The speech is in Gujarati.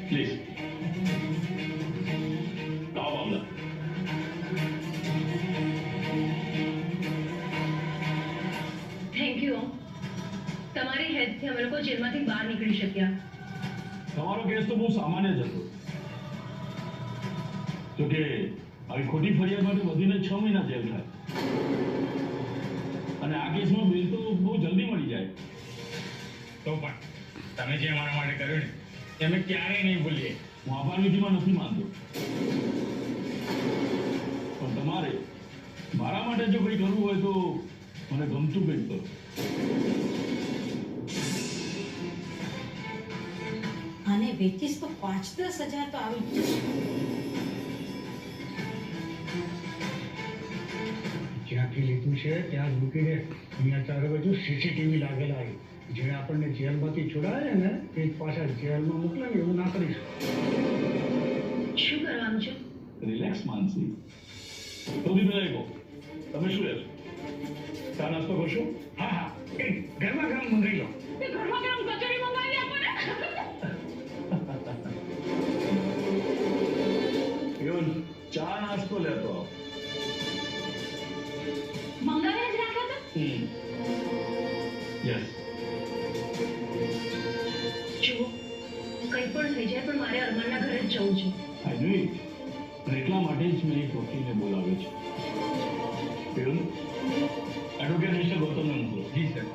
પ્લીઝ લાવો મામલા. Thank you. તમારી હેલ્પથી અમે લોકો જેલમાંથી બહાર નીકળી શક્યા. તમારો કેસ તો બહુ સામાન્ય જ હતો. જો કે આવી ખોટી ફરિયાદ માટે વધીને 6 મહિના જેલ થાય અને આ કેસમાં બિલ તો બહુ જલ્દી મળી જાય. તો પણ તમે જે અમારા માટે કર્યું ને એ અમે ક્યારેય નહીં ભૂલીએ. હું આભાર વિધિમાં નથી માનતો, પણ તમારે મારા માટે જો કંઈ કરવું હોય તો મને ગમતું કંઈક કરો. આને વેચીશ તો 5-10 હજાર તો આવી જ જશે. જ્યાંથી લીધું છે ત્યાં જ મૂકીને અહીંયા ચારે બાજુ સીસીટીવી લાગેલા છે. જેને આપણને જેલમાંથી છોડાવે ને એ જ પાછા જેલમાં મોકલે ને એવું ના કરીશું. શું કરવાનું છે? રિલેક્સ માનસી. સૌથી પહેલા કહો, તમે શું લેશો? ચા નાસ્તો કરશો? હા હા, એ ગરમા ગરમ મંગાવી લો. તે ઘરમાં ગરમ કચોરી મંગાવી આપો ને. એવું ચા નાસ્તો લેતો આવો. મંગાવી જ રાખ્યો તો. યસ. જુઓ, કંઈ પણ થઈ જાય પણ મારે અરમાનના ઘરે જ જવું છે. આઈ નો ઇટ. અને એટલા માટે જ મેં એક વકીલને બોલાવ્યો છે. એડવોકેટ મિસ્ટર ગૌતમને મોકલો. જી સર.